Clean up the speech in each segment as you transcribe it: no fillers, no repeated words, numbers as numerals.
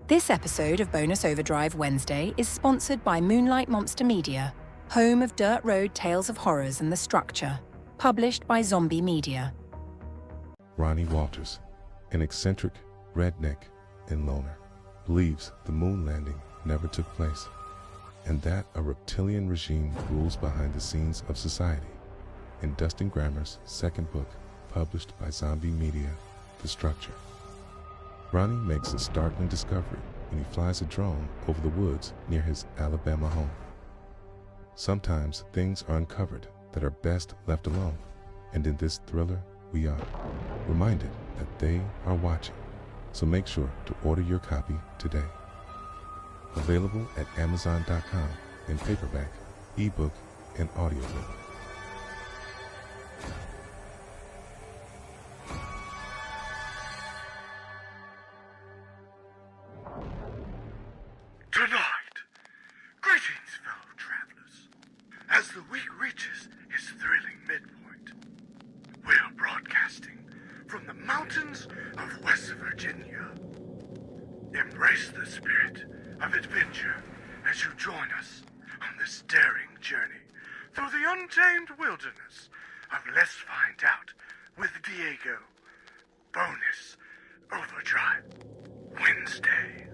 This episode of Bonus Overdrive Wednesday is sponsored by Moonlight Monster Media, home of Dirt Road Tales of Horrors and the Structure, published by Zombie Media. Ronnie Walters, an eccentric, redneck, and loner, believes the moon landing never took place, and that a reptilian regime rules behind the scenes of society. In Dustin Grammer's second book, published by Zombie Media, The Structure, Ronnie makes a startling discovery when he flies a drone over the woods near his Alabama home. Sometimes things are uncovered that are best left alone, and in this thriller, we are reminded that they are watching. So make sure to order your copy today. Available at Amazon.com in paperback, ebook, and audiobook. Tonight, greetings, fellow travelers. As the week reaches its thrilling midpoint, we are broadcasting from the mountains of West Virginia. Embrace the spirit of adventure as you join us on this daring journey through the untamed wilderness of Let's Find Out with Diego. Bonus Overdrive Wednesday.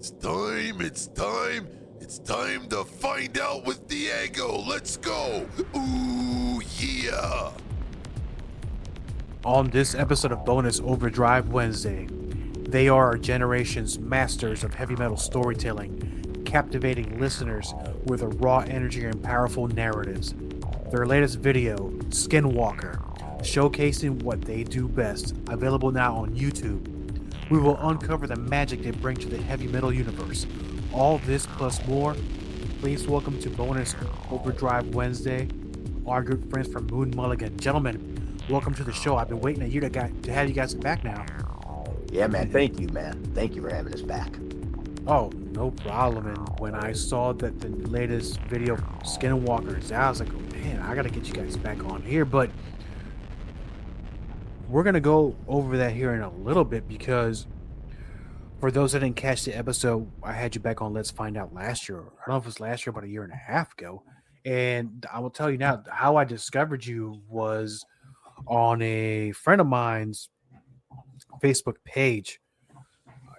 It's time to find out with Diego. Let's go. Ooh, yeah. On this episode of Bonus Overdrive Wednesday, they are our generation's masters of heavy metal storytelling, captivating listeners with a raw energy and powerful narratives. Their latest video, Skinwalker, showcasing what they do best, available now on YouTube. We will uncover the magic they bring to the heavy metal universe. All this plus more. Please welcome to Bonus Overdrive Wednesday, our good friends from Mulligan. Gentlemen, welcome to the show. I've been waiting a year to have you guys back now. Yeah, man. Thank you, man. Thank you for having us back. Oh, no problem. And when I saw that the latest video, Skinwalker, is out, I was like, oh, man, I got to get you guys back on here. But we're going to go over that here in a little bit, because for those that didn't catch the episode, I had you back on Let's Find Out last year. I don't know if it was last year, about a year and a half ago. And I will tell you now, how I discovered you was on a friend of mine's Facebook page.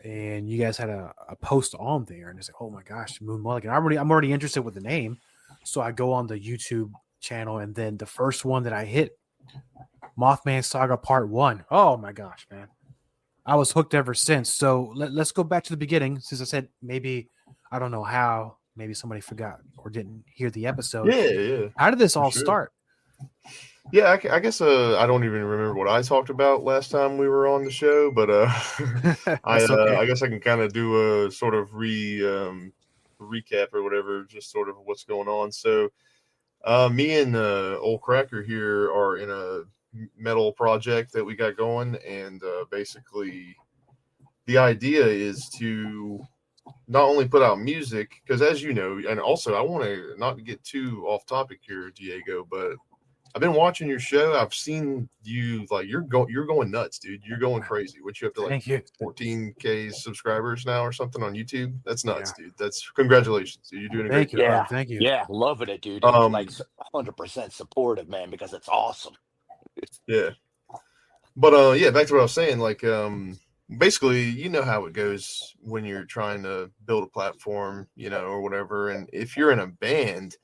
And you guys had a post on there. And it's like, oh my gosh, Moon Mulligan. I'm already interested with the name. So I go on the YouTube channel, and then the first one that I hit, Mothman Saga Part 1. Oh my gosh, man. I was hooked ever since. So let's go back to the beginning. Since I said maybe, I don't know how, maybe somebody forgot or didn't hear the episode. Yeah. How did this all start? Yeah, I guess I don't even remember what I talked about last time we were on the show, but I guess I can kind of do a sort of recap or whatever, just sort of what's going on. So me and old Cracker here are in a metal project that we got going, and basically the idea is to not only put out music, because as you know, and also I want to not get too off topic here, Diego, but I've been watching your show. I've seen you, like, you're going nuts, dude. You're going crazy. What, you have to, like, 14K subscribers now or something on YouTube? That's nuts, dude. That's congratulations, dude. You're doing a great job. Thank you. Yeah, loving it, dude. Like 100% supportive, man, because it's awesome. Yeah. But yeah, back to what I was saying, like basically, you know how it goes when you're trying to build a platform, you know, or whatever. And if you're in a band,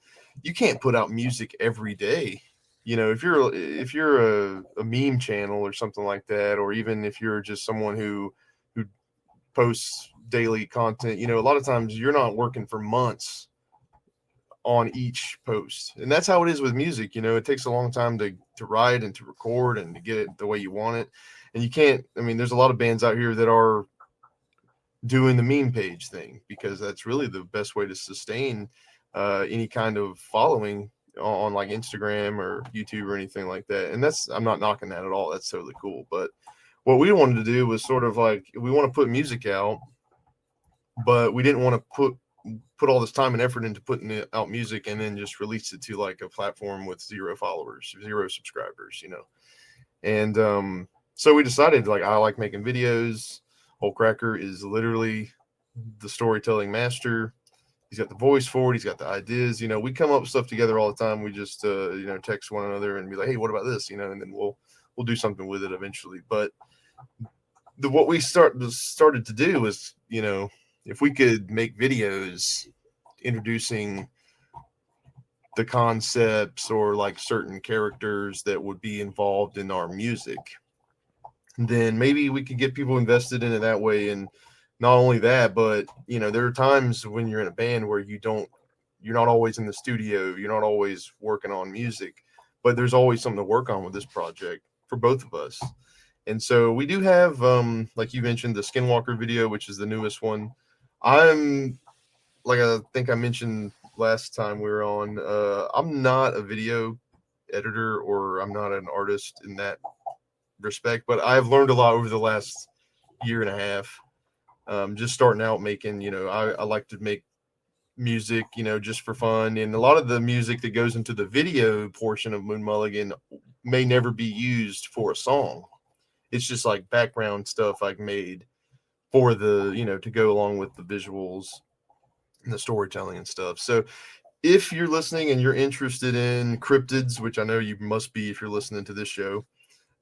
you can't put out music every day. You know, if you're a meme channel or something like that, or even if you're just someone who posts daily content, you know, a lot of times you're not working for months on each post. And that's how it is with music. You know, it takes a long time to write and to record and to get it the way you want it. And you can't, I mean, there's a lot of bands out here that are doing the meme page thing, because that's really the best way to sustain any kind of following on like Instagram or YouTube or anything like that. And I'm not knocking that at all. That's totally cool. But what we wanted to do was sort of like, we want to put music out, but we didn't want to put all this time and effort into putting out music and then just release it to like a platform with 0 followers, 0 subscribers, you know. And So we decided, like, I like making videos. Old Cracker is literally the storytelling master. He's got the voice for it. He's got the ideas. You know, we come up with stuff together all the time. We just, you know, text one another and be like, hey, what about this? You know, and then we'll do something with it eventually. But what we started to do was, you know, if we could make videos introducing the concepts or like certain characters that would be involved in our music, then maybe we could get people invested in it that way. And not only that, but you know, there are times when you're in a band where you're not always in the studio, you're not always working on music, but there's always something to work on with this project for both of us. And so we do have, like you mentioned, the Skinwalker video, which is the newest one. I'm, like I think I mentioned last time we were on, I'm not a video editor, or I'm not an artist in that respect, but I've learned a lot over the last year and a half. Just starting out making, you know, I like to make music, you know, just for fun. And a lot of the music that goes into the video portion of Moon Mulligan may never be used for a song. It's just like background stuff I've made for the, you know, to go along with the visuals and the storytelling and stuff. So if you're listening and you're interested in cryptids, which I know you must be if you're listening to this show,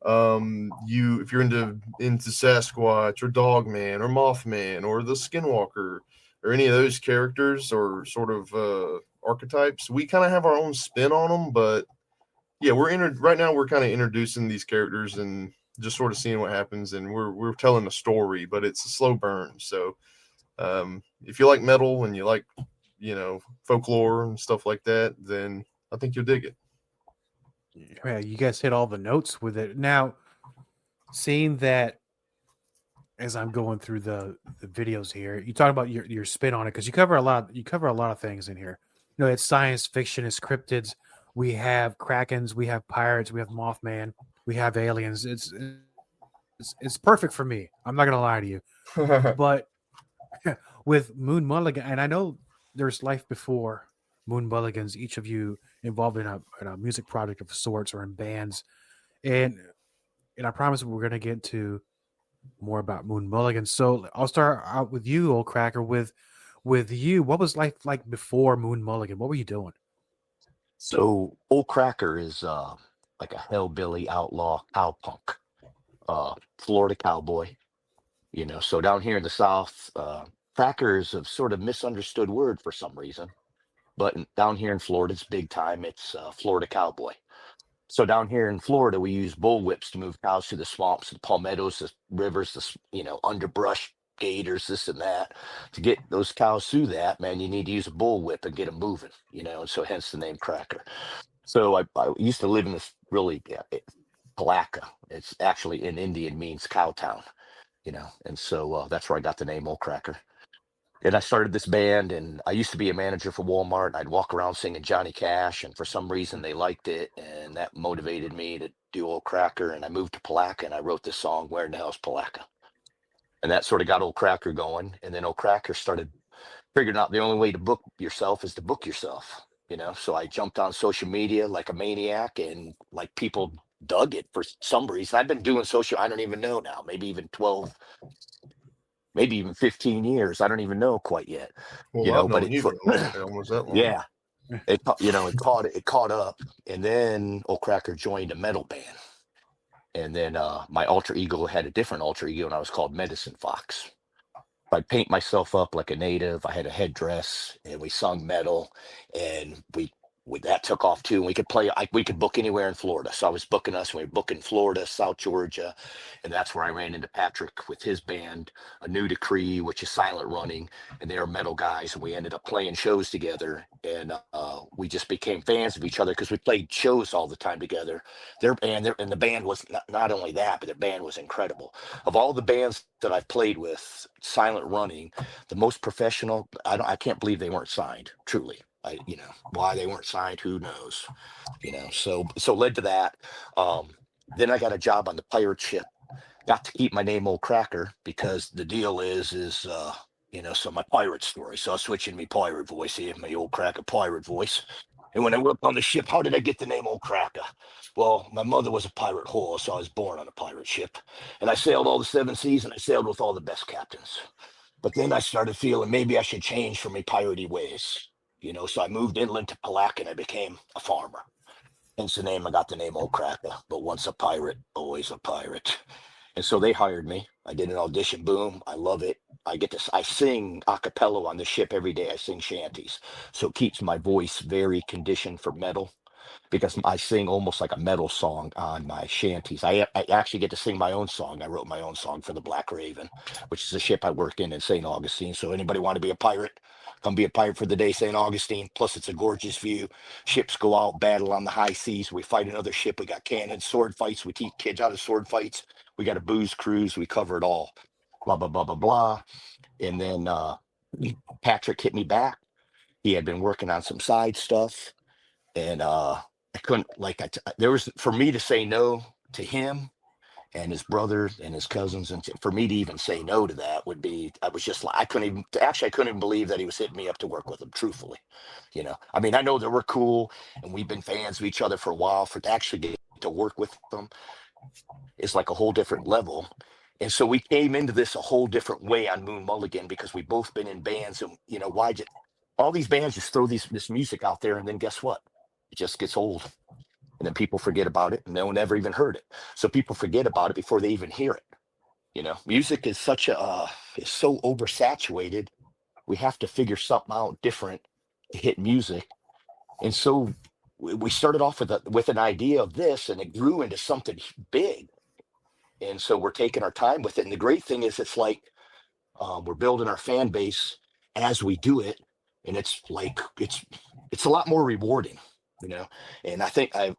if you're into Sasquatch or Dogman or Mothman or the Skinwalker or any of those characters or sort of archetypes, we kind of have our own spin on them. But yeah, right now we're kind of introducing these characters and just sort of seeing what happens, and we're telling a story, but it's a slow burn. So if you like metal and you like, you know, folklore and stuff like that, then I think you'll dig it. Yeah, you guys hit all the notes with it. Now, seeing that as I'm going through the videos here, you talk about your spin on it, because you cover a lot of things in here. You know, it's science fiction, it's cryptids, we have krakens, we have pirates, we have Mothman, we have aliens. It's perfect for me. I'm not gonna lie to you. But with Moon Mulligan, and I know there's life before Moon Mulligans, each of you involved in a music project of sorts or in bands, and I promise we're gonna get to more about Moon Mulligan. So I'll start out with you, Old Cracker. With you, what was life like before Moon Mulligan? What were you doing? So Old Cracker is like a hellbilly outlaw cowpunk, Florida cowboy. You know, so down here in the South, cracker is a sort of misunderstood word for some reason. But down here in Florida, it's big time. It's Florida cowboy. So down here in Florida, we use bullwhips to move cows through the swamps, the palmettos, the rivers, underbrush, gators, this and that. To get those cows through that, man, you need to use a bullwhip and get them moving, you know, and so hence the name Cracker. So I used to live in this really, Palaca. It's actually in Indian means cow town, you know, and so that's where I got the name Old Cracker. And I started this band, and I used to be a manager for Walmart. And I'd walk around singing Johnny Cash, and for some reason they liked it, and that motivated me to do Old Cracker. And I moved to Palaca, and I wrote this song, "Where in the Hell's Palaca?" And that sort of got Old Cracker going. And then Old Cracker started figuring out the only way to book yourself is to book yourself, you know. So I jumped on social media like a maniac, and like people dug it for some reason. I've been doing social, I don't even know now, maybe even 12, maybe even 15 years. I don't even know quite yet. Well, You I've know, but known you for almost that long. yeah, it caught up. And then Old Cracker joined a metal band. And then my alter ego had a different alter ego, and I was called Medicine Fox. I'd paint myself up like a native. I had a headdress, and we sung metal, and that took off too. And we could play, we could book anywhere in Florida. So I was booking us, and we were booking Florida, South Georgia, and that's where I ran into Patrick with his band, A New Decree, which is silent running, and they were metal guys, and we ended up playing shows together, and we just became fans of each other because we played shows all the time together. And the band was not only that, but their band was incredible. Of all the bands that I've played with, silent running, the most professional. I can't believe they weren't signed. Truly, why they weren't signed, who knows? You know, so led to that. Then I got a job on the pirate ship. Got to keep my name Old Cracker because the deal is so my pirate story. So I switch in my pirate voice here, my Old Cracker pirate voice. And when I worked on the ship, how did I get the name Old Cracker? Well, my mother was a pirate whore, so I was born on a pirate ship. And I sailed all the seven seas, and I sailed with all the best captains. But then I started feeling maybe I should change from my piratey ways. So I moved inland to Palac, and I became a farmer. Hence the name, I got the name Old Cracker. But once a pirate, always a pirate. And so they hired me. I did an audition. Boom. I love it. I sing a cappella on the ship every day. I sing shanties. So it keeps my voice very conditioned for metal because I sing almost like a metal song on my shanties. I actually get to sing my own song. I wrote my own song for the Black Raven, which is a ship I work in St. Augustine. So anybody want to be a pirate, come be a pirate for the day, St. Augustine. Plus it's a gorgeous view. Ships go out, battle on the high seas. We fight another ship. We got cannons, sword fights. We teach kids how to sword fights. We got a booze cruise. We cover it all. Blah, blah, blah, blah, blah. And then Patrick hit me back. He had been working on some side stuff. And I couldn't, there was, for me to say no to him and his brothers and his cousins, and for me to even say no to that would be, I was just like, I couldn't even believe that he was hitting me up to work with him, truthfully. I mean, I know that we're cool and we've been fans of each other for a while. For to actually get to work with them is like a whole different level. And so we came into this a whole different way on Moon Mulligan because we've both been in bands, and all these bands just throw this music out there, and then guess what? It just gets old, and then people forget about it, and no one ever even heard it. So people forget about it before they even hear it. Music is is so oversaturated. We have to figure something out different to hit music. And so we started off with an idea of this, and it grew into something big. And so we're taking our time with it. And the great thing is it's like we're building our fan base as we do it. And it's like, it's a lot more rewarding, And I think I've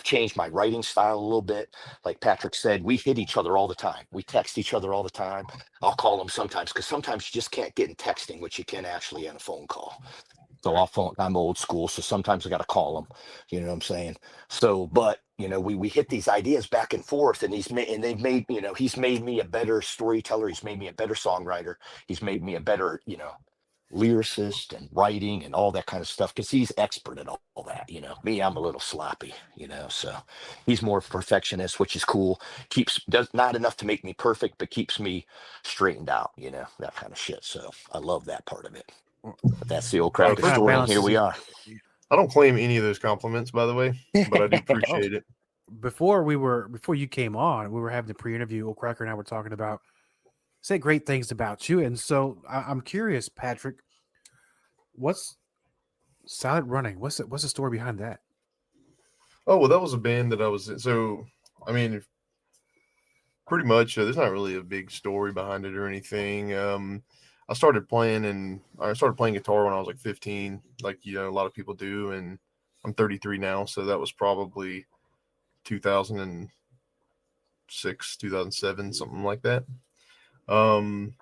changed my writing style a little bit. Like Patrick said, we hit each other all the time. We text each other all the time. I'll call them sometimes because sometimes you just can't get in texting, which you can actually in a phone call. So I'm old school, so sometimes I got to call them. You know what I'm saying? So, but we hit these ideas back and forth, and he's made me a better storyteller. He's made me a better songwriter. He's made me a better, lyricist and writing and all that kind of stuff because he's expert at all that. Me, I'm a little sloppy. So he's more perfectionist, which is cool. Does not enough to make me perfect, but keeps me straightened out. That kind of shit. So I love that part of it. But that's the Old Cracker Kind of story, and here we are. I don't claim any of those compliments, by the way, but I do appreciate it. Before you came on, we were having the pre-interview. Old Cracker and I were talking about say great things about you, and so I'm curious, Patrick, what's Silent Running? What's the story behind that? Oh, well, that was a band that I was in. So, I mean, pretty much, there's not really a big story behind it or anything. I started playing guitar when I was like 15, like, a lot of people do. And I'm 33 now. So that was probably 2006, 2007, something like that. And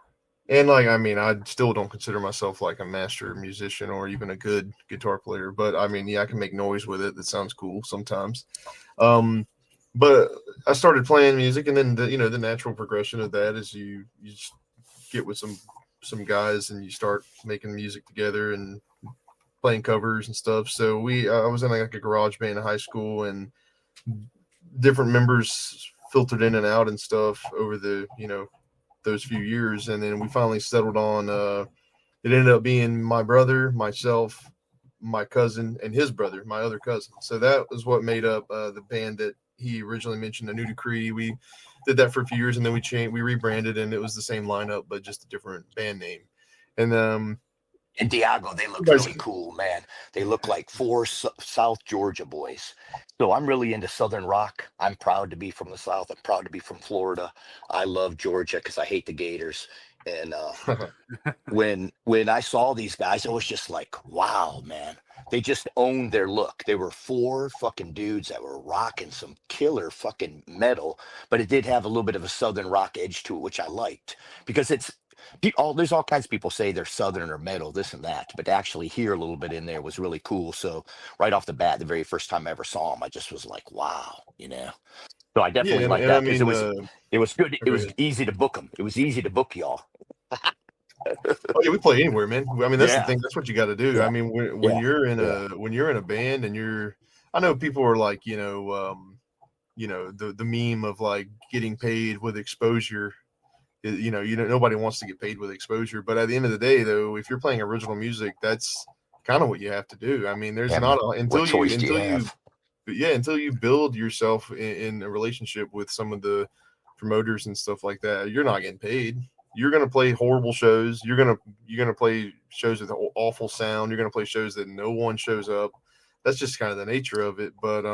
I still don't consider myself like a master musician or even a good guitar player, but I can make noise with it. That sounds cool sometimes. But I started playing music, and then the natural progression of that is you just get with some guys and you start making music together and playing covers and stuff. So I was in like a garage band in high school, and different members filtered in and out and stuff over the those few years, and then we finally settled on it ended up being my brother, myself, my cousin, and his brother, my other cousin. So that was what made up the band that he originally mentioned, the New Decree. We did that for a few years, and then we rebranded, and it was the same lineup but just a different band name. And in Diego, they look really cool, man. They look like four South Georgia boys. So I'm really into Southern rock. I'm proud to be from the South. I'm proud to be from Florida. I love Georgia because I hate the Gators. And when I saw these guys, it was just like, wow, man. They just owned their look. They were four fucking dudes that were rocking some killer fucking metal, but it did have a little bit of a Southern rock edge to it, which I liked because there's all kinds of people say they're Southern or metal, this and that, but to actually hear a little bit in there was really cool. So right off the bat, the very first time I ever saw them, I just was like, wow, So I definitely like that because it was good. It was easy to book them. It was easy to book y'all. Oh yeah, we play anywhere, man. I mean, that's the Yeah. thing. That's what you got to do. Yeah. I mean, when Yeah. you're in Yeah. a band and I know people are like, the meme of like getting paid with exposure. Nobody wants to get paid with exposure, but at the end of the day, though, if you're playing original music, that's kind of what you have to do. I mean, there's Yeah, not man. What choice do you have? until you build yourself in a relationship with some of the promoters and stuff like that, you're not getting paid. You're gonna play horrible shows. You're gonna play shows with awful sound. You're gonna play shows that no one shows up. That's just kind of the nature of it. But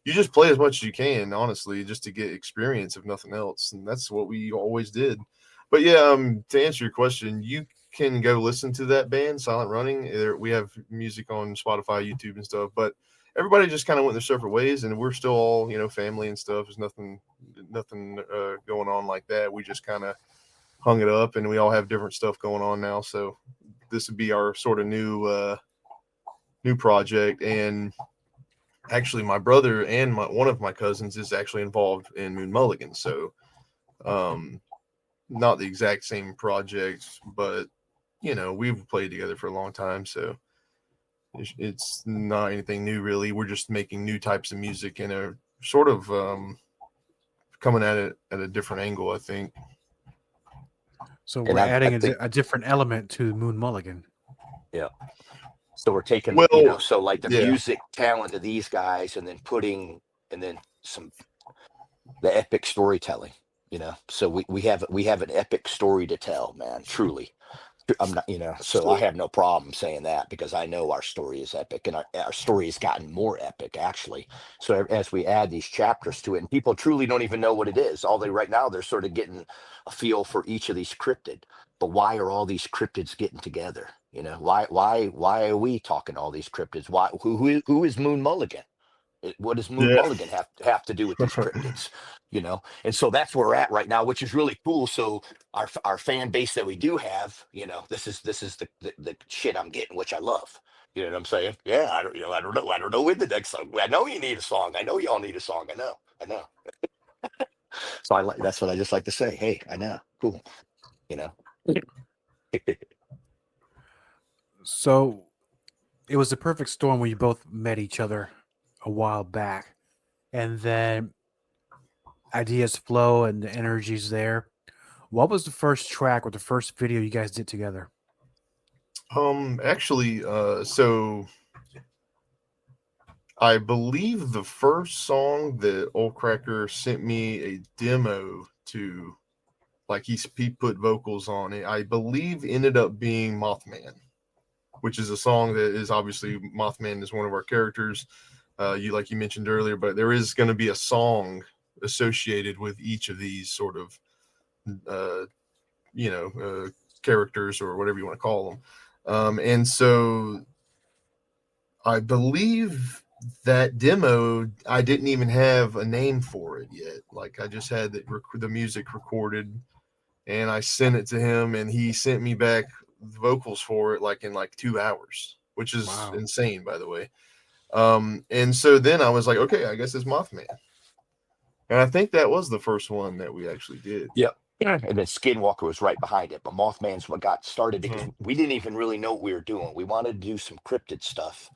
you just play as much as you can, honestly, just to get experience, if nothing else. And that's what we always did. But yeah, to answer your question, you can go listen to that band, Silent Running. We have music on Spotify, YouTube, and stuff. But everybody just kind of went their separate ways, and we're still all, family and stuff. There's nothing going on like that. We just kind of hung it up, and we all have different stuff going on now. So this would be our sort of new project. And actually, my brother and one of my cousins is actually involved in Moon Mulligan. So not the exact same project, but we've played together for a long time. So it's not anything new, really. We're just making new types of music and a sort of coming at it at a different angle, I think. So we're I adding think, a different element to Moon Mulligan. yeah. So we're taking, so like the music talent of these guys, and then the epic storytelling, So we have an epic story to tell, man. Truly. I'm not, so I have no problem saying that, because I know our story is epic, and our story has gotten more epic, actually. So as we add these chapters to it, and people truly don't even know what it is. Right now, they're sort of getting a feel for each of these cryptid. But why are all these cryptids getting together? Why are we talking all these cryptids? Why? Who is Moon Mulligan? What does Moon Mulligan have to do with these cryptids? And so that's where we're at right now, which is really cool. So our fan base that we do have, this is the shit I'm getting, which I love. You know what I'm saying? Yeah, I don't know. I don't know when the next song. I know you need a song. I know y'all need a song. I know. So that's what I just like to say. Hey, I know. Cool. So it was the perfect storm when you both met each other a while back, and then ideas flow and the energy's there. What was the first track or the first video you guys did together? Actually, so I believe the first song that Old Cracker sent me a demo to, like he put vocals on it, I believe ended up being Mothman, which is a song that is obviously, Mothman is one of our characters, like you mentioned earlier, but there is going to be a song associated with each of these sort of, characters, or whatever you want to call them. And so I believe that demo, I didn't even have a name for it yet. Like, I just had the music recorded, and I sent it to him, and he sent me back the vocals for it in 2 hours, which is insane, by the way. And so then I was like, okay, I guess it's Mothman. And I think that was the first one that we actually did. Yep. And then Skinwalker was right behind it. But Mothman's what got started, because we didn't even really know what we were doing. We wanted to do some cryptid stuff.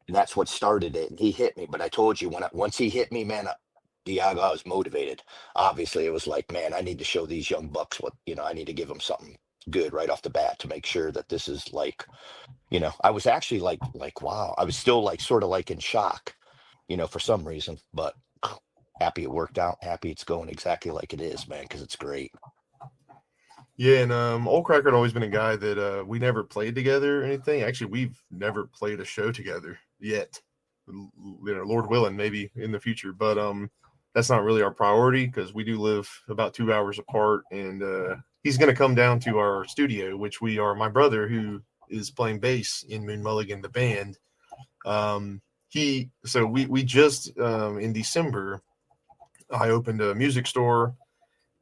And that's what started it. And he hit me. But I told you, once he hit me, man, Diego, I was motivated. Obviously, it was like, man, I need to show these young bucks I need to give them something good right off the bat to make sure that this is I was actually like, wow. I was still sort of in shock, for some reason. But happy it worked out. Happy it's going exactly like it is, man, because it's great. Yeah, and Old Cracker had always been a guy that we never played together or anything. Actually, we've never played a show together yet. Lord willing, maybe in the future. But that's not really our priority, because we do live about 2 hours apart. And he's going to come down to our studio, which my brother, who is playing bass in Moon Mulligan, the band. We just, in December, I opened a music store,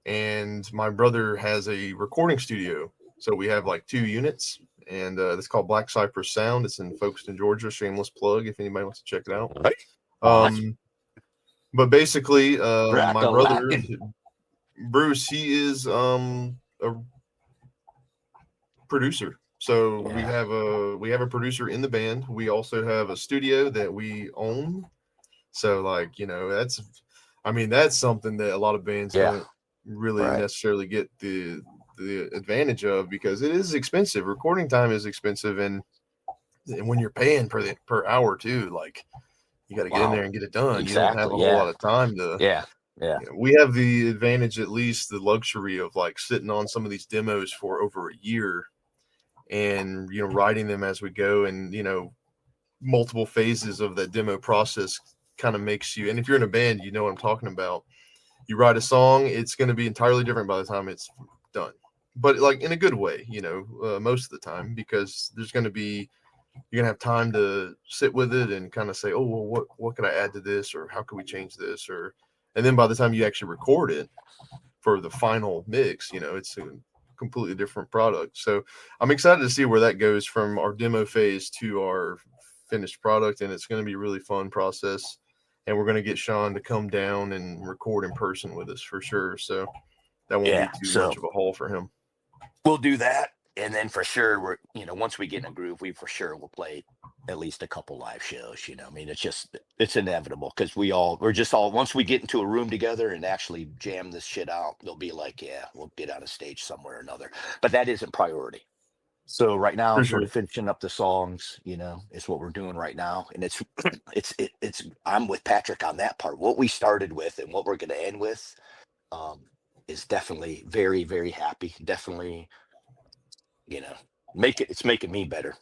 and my brother has a recording studio. So we have 2 units, and it's called Black Cypress Sound. It's in Folkestone, Georgia. Shameless plug if anybody wants to check it out. Right. But basically, my brother, Bruce, he is producer. So Yeah. we have a producer in the band. We also have a studio that we own. So like, that's something that a lot of bands Yeah. don't really Right. necessarily get the advantage of, because it is expensive. Recording time is expensive, and when you're paying per hour too, like you got to get in there Wow. and get it done. You don't have Exactly. a whole lot Yeah. of time to. Yeah. Yeah. We have the advantage, at least the luxury of like sitting on some of these demos for over a year, and writing them as we go, and multiple phases of that demo process kind of makes you. And if you're in a band, you know what I'm talking about. You write a song, it's going to be entirely different by the time it's done, but like in a good way, most of the time, because you're going to have time to sit with it and kind of say, oh, well, what could I add to this, or how can we change this, and then by the time you actually record it for the final mix, it's a completely different product. So I'm excited to see where that goes from our demo phase to our finished product, and it's going to be a really fun process. And we're going to get Sean to come down and record in person with us for sure. So that won't be Yeah. too So much of a haul for him. we'll do that. And then for sure, once we get in a groove, we for sure will play at least a couple live shows. I mean, it's inevitable, because we're just all, once we get into a room together and actually jam this shit out, they'll be like, yeah, we'll get on a stage somewhere or another. But that isn't priority. So right now For I'm sort sure. of finishing up the songs, is what we're doing right now. And I'm with Patrick on that part. What we started with and what we're going to end with is definitely very, very happy. Definitely, it's making me better,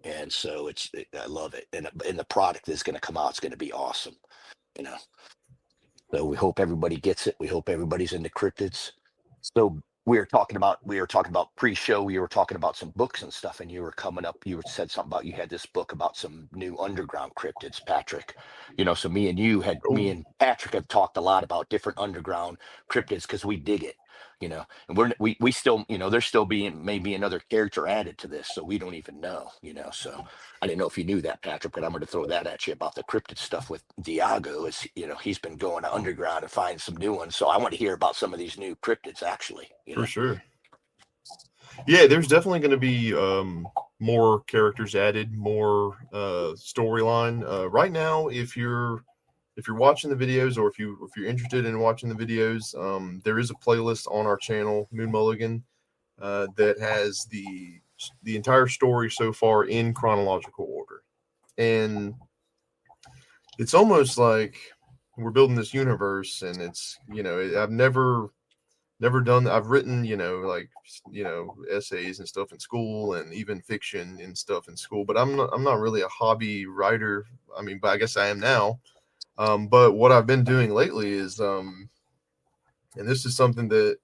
and so I love it. And the product is going to come out. It's going to be awesome, you know. So we hope everybody gets it. We hope everybody's into cryptids. So we were talking about pre-show. We were talking about some books and stuff, and you were coming up. You said something about you had this book about some new underground cryptids, Patrick. So me and Patrick have talked a lot about different underground cryptids because we dig it. And we still, there's still maybe another character added to this, so we don't even know. So I didn't know if you knew that, Patrick, but I'm going to throw that at you about the cryptid stuff with Diego. Is he's been going to underground and finding some new ones, so I want to hear about some of these new cryptids actually. For sure. Yeah, there's definitely going to be more characters added, more storyline. Right now, if you're watching the videos, or if you're interested in watching the videos, there is a playlist on our channel, Moon Mulligan, that has the entire story so far in chronological order, and it's almost like we're building this universe, and it's I've never done. I've written essays and stuff in school, and even fiction and stuff in school, but I'm not really a hobby writer. I mean, but I guess I am now. But what I've been doing lately is, and this is something that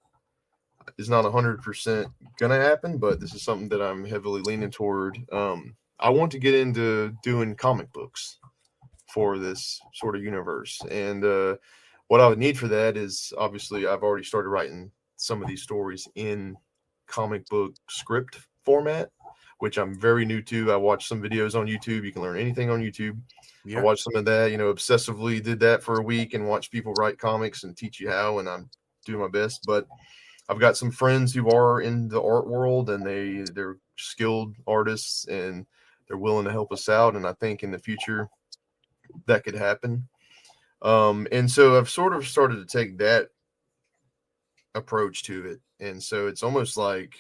is not 100% gonna happen, but this is something that I'm heavily leaning toward. I want to get into doing comic books for this sort of universe, and what I would need for that is, obviously, I've already started writing some of these stories in comic book script format, which I'm very new to. I watched some videos on YouTube. You can learn anything on YouTube. Yeah. I watched some of that, obsessively did that for a week and watched people write comics and teach you how, and I'm doing my best. But I've got some friends who are in the art world, and they're skilled artists, and they're willing to help us out. And I think in the future that could happen. And so I've sort of started to take that approach to it. And so it's almost like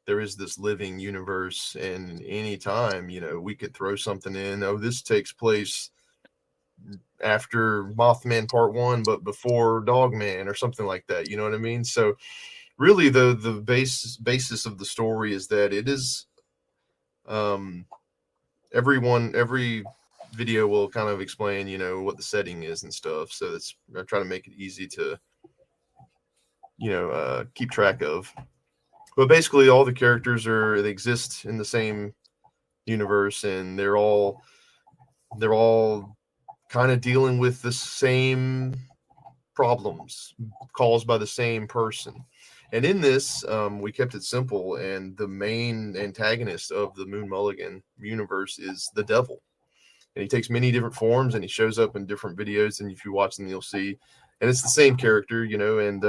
there is this living universe, and anytime, we could throw something in. Oh, this takes place after Mothman Part 1, but before Dogman, or something like that. You know what I mean? So really the basis of the story is that it is, every video will kind of explain, what the setting is and stuff. So I try to make it easy to, keep track of. But basically, all the characters they exist in the same universe, and they're all kind of dealing with the same problems caused by the same person. And in this, we kept it simple, and the main antagonist of the Moon Mulligan universe is the devil. And he takes many different forms, and he shows up in different videos, and if you watch them, you'll see. And it's the same character, and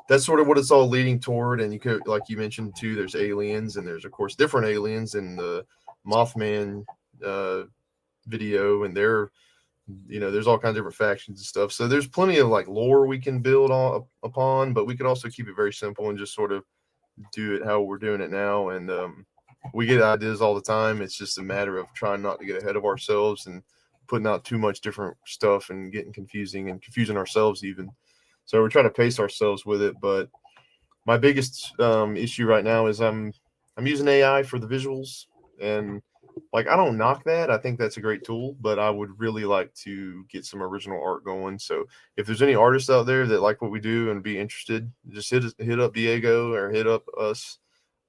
that's sort of what it's all leading toward. And you could, like you mentioned too, there's aliens, and there's of course different aliens in the Mothman video, and they're, there's all kinds of different factions and stuff. So there's plenty of like lore we can build upon, but we could also keep it very simple and just sort of do it how we're doing it now. And we get ideas all the time. It's just a matter of trying not to get ahead of ourselves and putting out too much different stuff and getting confusing ourselves even. So we're trying to pace ourselves with it. But my biggest issue right now is I'm using AI for the visuals, and like, I don't knock that. I think that's a great tool, but I would really like to get some original art going. So if there's any artists out there that like what we do and be interested, just hit up Diego or hit up us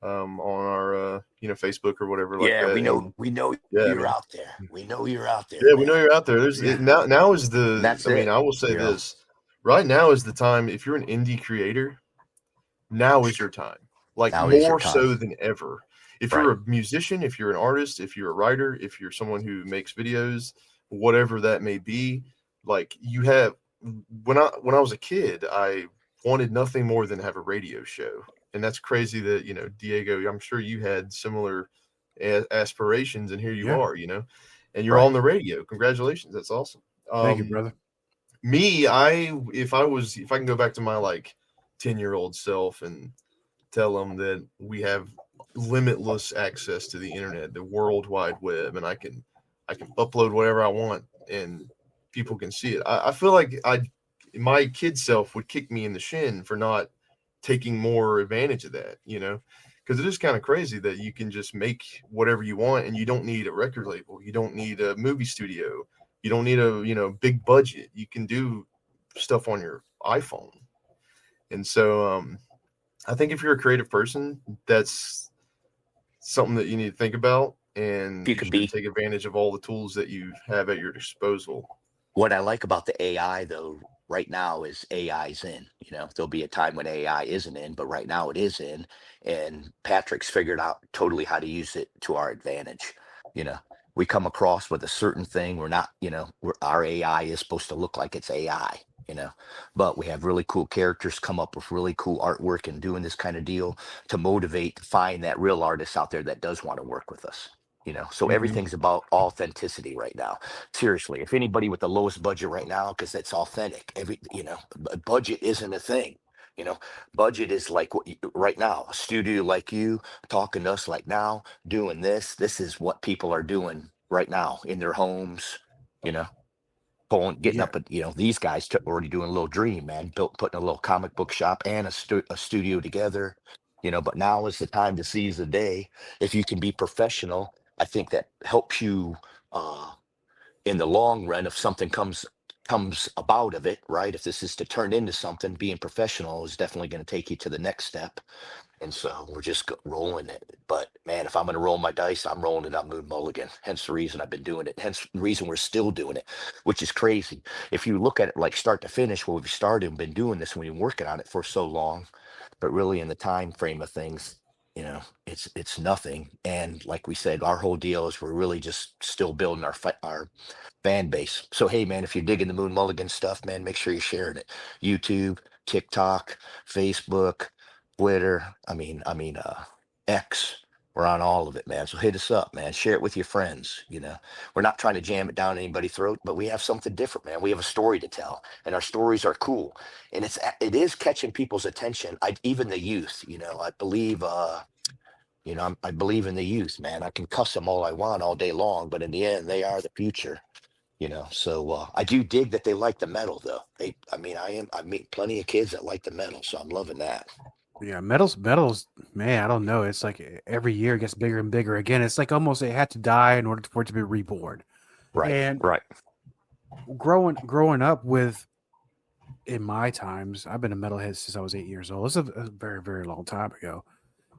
on our Facebook or whatever. Like that. We know you're out there. We know you're out there. Yeah, man. we know you're out there. Now is the. That's I will say this. Right now is the time. If you're an indie creator, now is your time. Like more so than ever. If you're a musician, if you're an artist, if you're a writer, if you're someone who makes videos, whatever that may be, like you have. When I was a kid, I wanted nothing more than to have a radio show, and that's crazy that Diego, I'm sure you had similar aspirations, and here you are, and you're on the radio. Congratulations, that's awesome. Thank you, brother. Me, if I can go back to my like 10-year-old self and tell them that we have limitless access to the internet, the World Wide Web, and I can upload whatever I want and people can see it. I feel like my kid self would kick me in the shin for not taking more advantage of that, because it is kind of crazy that you can just make whatever you want and you don't need a record label, you don't need a movie studio, you don't need a big budget. You can do stuff on your iPhone. And so I think if you're a creative person, that's something that you need to think about, and you should take advantage of all the tools that you have at your disposal. What I like about the AI though right now is AI's in. There'll be a time when AI isn't in, but right now it is in, and Patrick's figured out totally how to use it to our advantage. We come across with a certain thing. We're not, our AI is supposed to look like it's AI, but we have really cool characters come up with really cool artwork and doing this kind of deal to motivate, to find that real artist out there that does want to work with us. So everything's about authenticity right now. Seriously, if anybody with the lowest budget right now, because it's authentic, budget isn't a thing. Budget is like right now, a studio like you talking to us like now, doing this is what people are doing right now in their homes, getting up at, these guys already doing a little dream, man, putting a little comic book shop and a studio together, but now is the time to seize the day. If you can be professional, I think that helps you in the long run. If something comes about of it, right? If this is to turn into something, being professional is definitely going to take you to the next step. And so we're just rolling it. But man, if I'm going to roll my dice, I'm rolling it up Moon Mulligan. Hence the reason I've been doing it. Hence the reason we're still doing it, which is crazy. If you look at it like start to finish, well, we've started and been doing this and we've been working on it for so long, but really in the time frame of things, it's nothing. And like we said, our whole deal is we're really just still building our fan base. So hey man, if you're digging the Moon Mulligan stuff, man, make sure you're sharing it. YouTube, TikTok, Facebook, Twitter, X. We're on all of it, man. So hit us up, man. Share it with your friends. We're not trying to jam it down anybody's throat, but we have something different, man. We have a story to tell, and our stories are cool, and it is catching people's attention. Even the youth, I believe. I believe in the youth, man. I can cuss them all I want all day long, but in the end, they are the future. So I do dig that they like the metal, though. I meet plenty of kids that like the metal, so I'm loving that. Yeah, metal's, man, I don't know. It's like every year it gets bigger and bigger again. It's like almost it had to die in order for it to be reborn. Right. And right. Growing up with, in my times, I've been a metalhead since I was 8 years old. It's a very, very long time ago.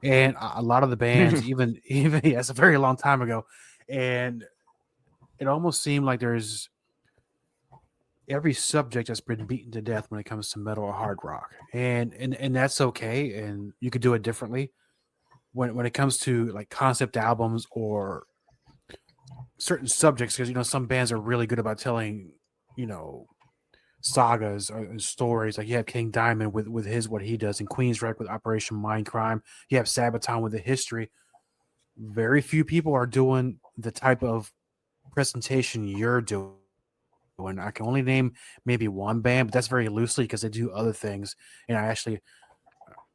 And a lot of the bands, even yeah, it's a very long time ago. And it almost seemed like there's every subject has been beaten to death when it comes to metal or hard rock, and that's okay, and you could do it differently. When it comes to like concept albums or certain subjects, because some bands are really good about telling sagas or stories. Like you have King Diamond with his what he does, and Queensrÿche with Operation Mindcrime. You have Sabaton with the history. Very few people are doing the type of presentation you're doing. I can only name maybe one band, but that's very loosely because they do other things. And I actually,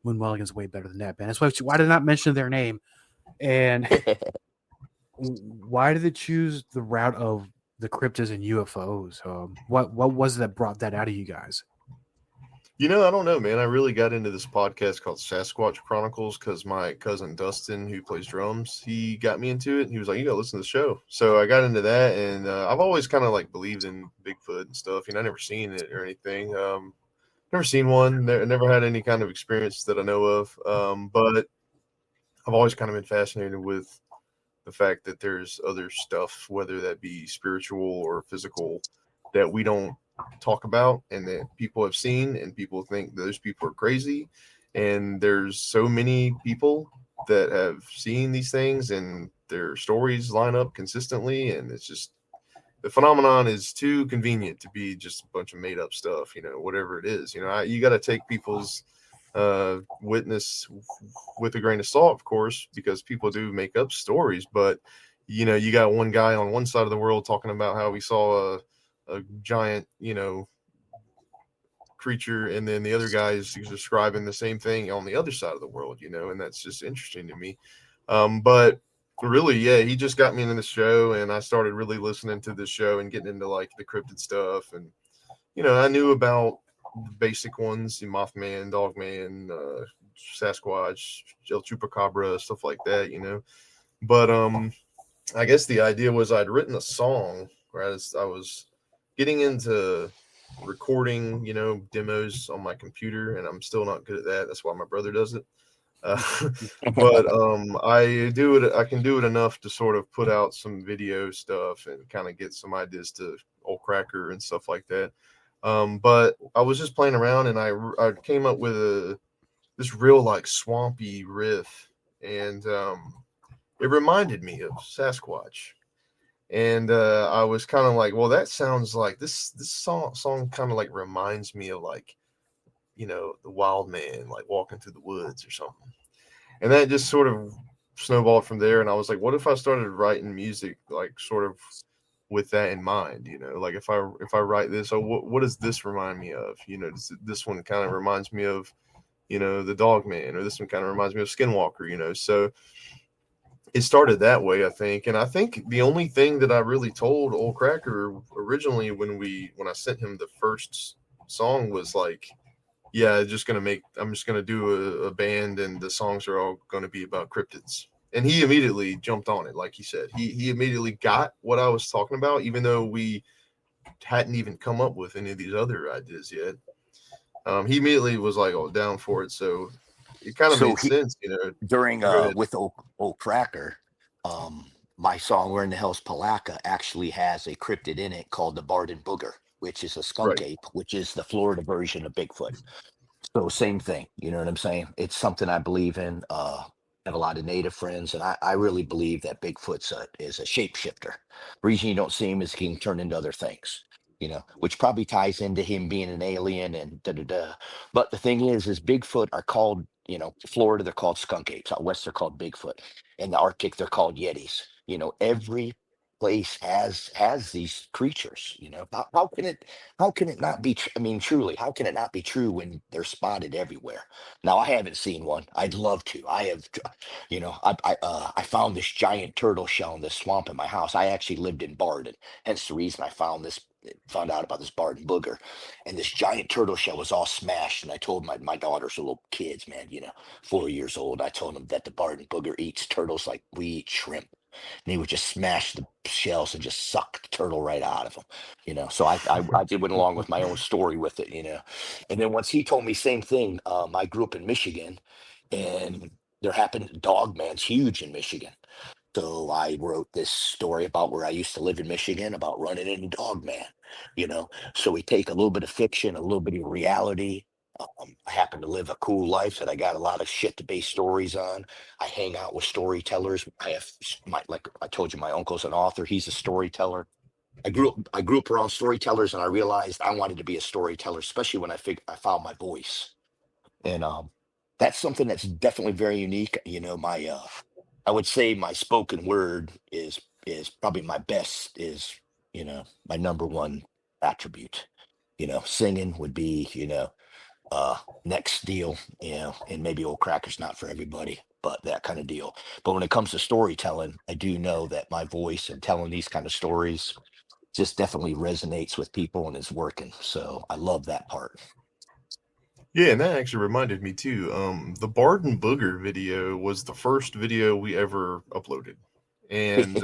Moon Mulligan's way better than that band. That's why did I not mention their name? And why did they choose the route of the cryptids and UFOs? What was it that brought that out of you guys? You know, I don't know, man. I really got into this podcast called Sasquatch Chronicles because my cousin Dustin, who plays drums, he got me into it. And he was like, "You gotta listen to the show." So I got into that, and I've always kind of like believed in Bigfoot and stuff. You know, I never seen it or anything. Never seen one. Never had any kind of experience that I know of. But I've always kind of been fascinated with the fact that there's other stuff, whether that be spiritual or physical, that we don't talk about and that people have seen, and people think those people are crazy. And there's so many people that have seen these things and their stories line up consistently, and it's just the phenomenon is too convenient to be just a bunch of made up stuff, you know, whatever it is. You know, you got to take people's witness with a grain of salt, of course, because people do make up stories. But you know, you got one guy on one side of the world talking about how he saw a giant, you know, creature, and then the other guy is describing the same thing on the other side of the world, you know, and that's just interesting to me. But really, yeah, he just got me into the show, and I started really listening to this show and getting into like the cryptid stuff. And you know, I knew about the basic ones, the Mothman, Dogman, Sasquatch, El Chupacabra, stuff like that, you know. But I guess the idea was I'd written a song, whereas I was getting into recording, you know, demos on my computer, and I'm still not good at that. That's why my brother does it. But I can do it enough to sort of put out some video stuff and kind of get some ideas to Old Cracker and stuff like that. But I was just playing around, and I came up with this real like swampy riff, and it reminded me of Sasquatch. And I was kind of like, well, that sounds like this song kind of like reminds me of like, you know, the wild man, like walking through the woods or something. And that just sort of snowballed from there. And I was like, what if I started writing music, like sort of with that in mind, you know, like if I write this, what does this remind me of? You know, this one kind of reminds me of, you know, the Dog Man, or this one kind of reminds me of Skinwalker, you know. So it started that way, I think. And I think the only thing that I really told Old Cracker originally when I sent him the first song was like, yeah, I'm just gonna do a band, and the songs are all gonna be about cryptids. And he immediately jumped on it, like he said. He immediately got what I was talking about, even though we hadn't even come up with any of these other ideas yet. He immediately was like, "Oh, down for it." So it kind of made sense, you know. During with old Cracker, my song "Where in the Hell's Palaka" actually has a cryptid in it called the Barden Booger, which is a skunk Right. ape, which is the Florida version of Bigfoot. So same thing, you know what I'm saying? It's something I believe in. I have a lot of native friends, and I really believe that Bigfoot's is a shapeshifter. The reason you don't see him is he can turn into other things, you know, which probably ties into him being an alien and da da da. But the thing is Bigfoot are called, you know, Florida they're called skunk apes. Out west they're called Bigfoot. In the Arctic they're called Yetis. You know, every place has these creatures. You know, how can it not be I mean, truly, how can it not be true when they're spotted everywhere? Now I haven't seen one. I'd love to. I have, you know, I found this giant turtle shell in this swamp in my house. I actually lived in Barden, hence the reason I found out about this Barden booger. And this giant turtle shell was all smashed. And I told my daughters, little kids, man, you know, 4 years old, I told them that the Barden booger eats turtles like we eat shrimp. And he would just smash the shells and just suck the turtle right out of them, you know. So I did went along with my own story with it, you know. And then once he told me same thing, I grew up in Michigan, and there happened Dog Man's huge in Michigan. So I wrote this story about where I used to live in Michigan about running into Dog Man, you know. So we take a little bit of fiction, a little bit of reality. I happen to live a cool life that I got a lot of shit to base stories on. I hang out with storytellers. I have like I told you, my uncle's an author. He's a storyteller. I grew up around storytellers, and I realized I wanted to be a storyteller, especially when I found my voice. And that's something that's definitely very unique. My I would say my spoken word is probably my best, is my number one attribute. Singing would be uh next deal, and maybe old cracker's not for everybody, but that kind of deal. But when it comes to storytelling, I do know that my voice and telling these kind of stories just definitely resonates with people and is working. So I love that part. Yeah, and that actually reminded me too. The Bard and Booger video was the first video we ever uploaded, and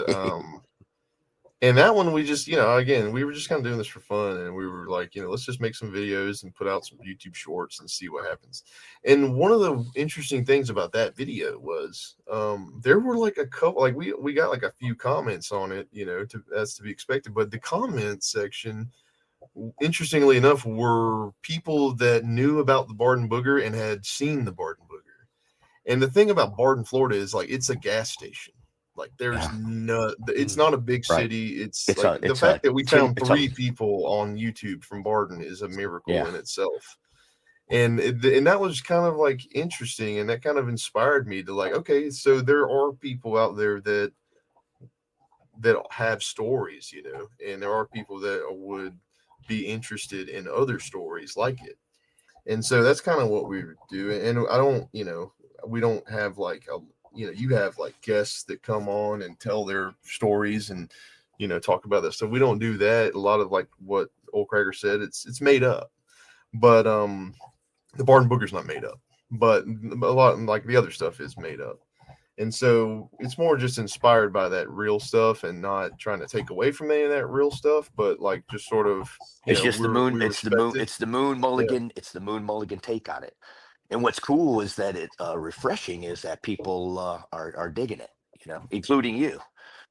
that one we just, again, we were just kind of doing this for fun, and we were like, let's just make some videos and put out some YouTube shorts and see what happens. And one of the interesting things about that video was there were like a couple, like we got like a few comments on it, that's to be expected, but the comment section, interestingly enough, were people that knew about the Bard and Booger and had seen the Bard and Booger. And the thing about Barden, Florida is like it's a gas station. Like there's Yeah. no, it's not a big Right. city. It's It's like a the it's fact a that we it's found a, it's 3 a people on YouTube from Barden is a miracle yeah. in itself. And that was kind of like interesting, and that kind of inspired me to like, okay, so there are people out there that have stories, and there are people that would be interested in other stories like it. And so that's kind of what we do. And I don't, we don't have like you have like guests that come on and tell their stories and, talk about that stuff. We don't do that. A lot of like what Old Cracker said, it's made up. But the Barden Booger's not made up. But a lot like the other stuff is made up. And so it's more just inspired by that real stuff and not trying to take away from any of that real stuff, but like just sort of, It's just the moon. we It's the respect moon. it. It's the moon Yeah. mulligan. It's the moon mulligan take on it. And what's cool is that it refreshing is that people are digging it. Including you.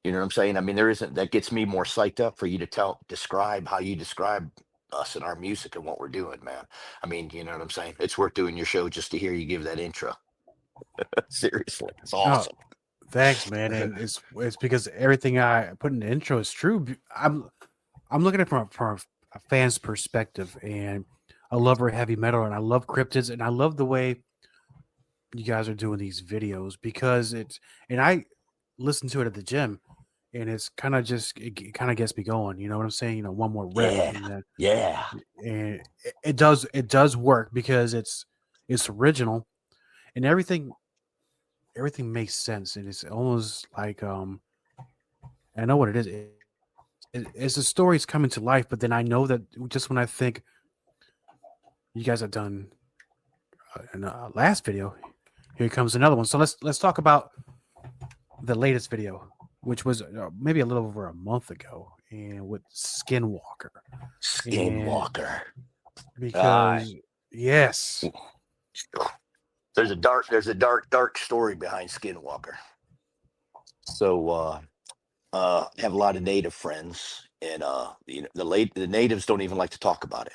You know what I'm saying? I mean, there isn't that gets me more psyched up for you to describe how you describe us and our music and what we're doing, man. I mean, you know what I'm saying? It's worth doing your show just to hear you give that intro. Seriously, it's Oh, awesome. thanks, man. And it's because everything I put in the intro is true. I'm looking at it from a fan's perspective, and I love our heavy metal, and I love cryptids, and I love the way you guys are doing these videos because and I listen to it at the gym, and it's kind of just it kind of gets me going. You know what I'm saying? One more rep, Yeah, and then yeah. and it does work because it's original and everything makes sense, and it's almost like I know what it is. It's the story's coming to life, but then I know that just when I think you guys have done in the last video, here comes another one. So let's talk about the latest video, which was maybe a little over a month ago, and with Skinwalker. And Skinwalker. because yes, There's a dark story behind Skinwalker. So I have a lot of native friends, and the natives don't even like to talk about it.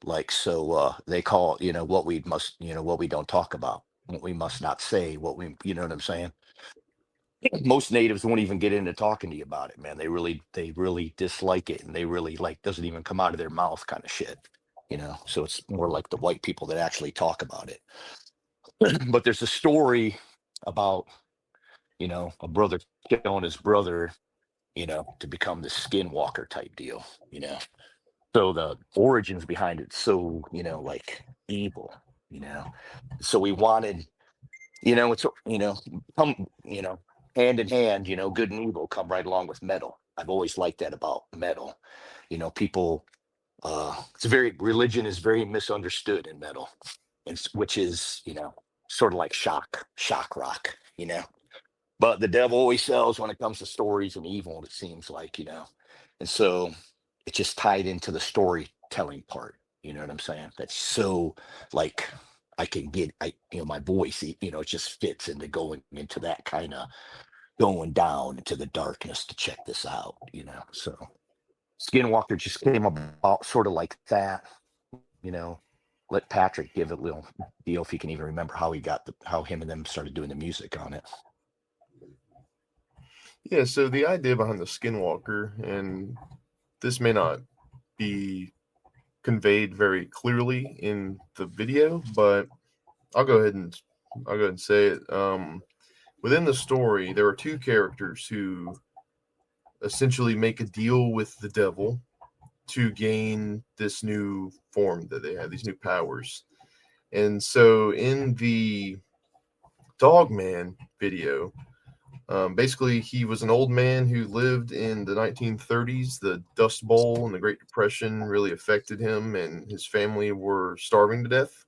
Like so they call what we must what we don't talk about, what we must not say, what we what I'm saying. Most natives won't even get into talking to you about it, man. They really dislike it, and they really like doesn't even come out of their mouth kind of shit. So it's more like the white people that actually talk about it. But there's a story about a brother killing his brother, to become the skinwalker type deal. So the origins behind it, so like evil. So we wanted, it's come hand in hand. Good and evil come right along with metal. I've always liked that about metal. People, it's very religion is very misunderstood in metal, which is sort of like shock rock. But the devil always sells when it comes to stories and evil, it seems like. And so it just tied into the storytelling part. You know what I'm saying? That's so like I can get my voice, it just fits into going into that kind of going down into the darkness to check this out, So Skinwalker just came about sort of like that, you know. Let Patrick give it a little deal if he can even remember how how him and them started doing the music on it. Yeah, so the idea behind the Skinwalker, and this may not be conveyed very clearly in the video, but I'll go ahead and say it. Within the story, there are two characters who essentially make a deal with the devil to gain this new form that they have, these new powers. And so in the Dogman video, basically he was an old man who lived in the 1930s. The Dust Bowl and the Great Depression really affected him, and his family were starving to death.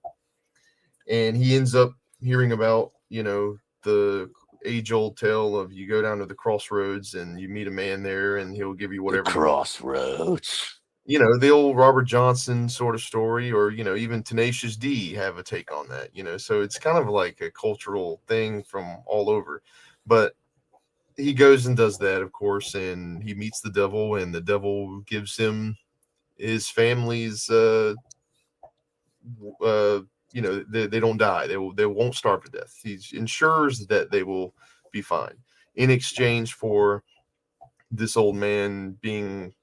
And he ends up hearing about, the age-old tale of you go down to the crossroads and you meet a man there and he'll give you whatever. The crossroads. The old Robert Johnson sort of story, or, even Tenacious D have a take on that, so it's kind of like a cultural thing from all over. But he goes and does that, of course, and he meets the devil, and the devil gives him his family's, they don't die. They won't starve to death. He ensures that they will be fine in exchange for this old man being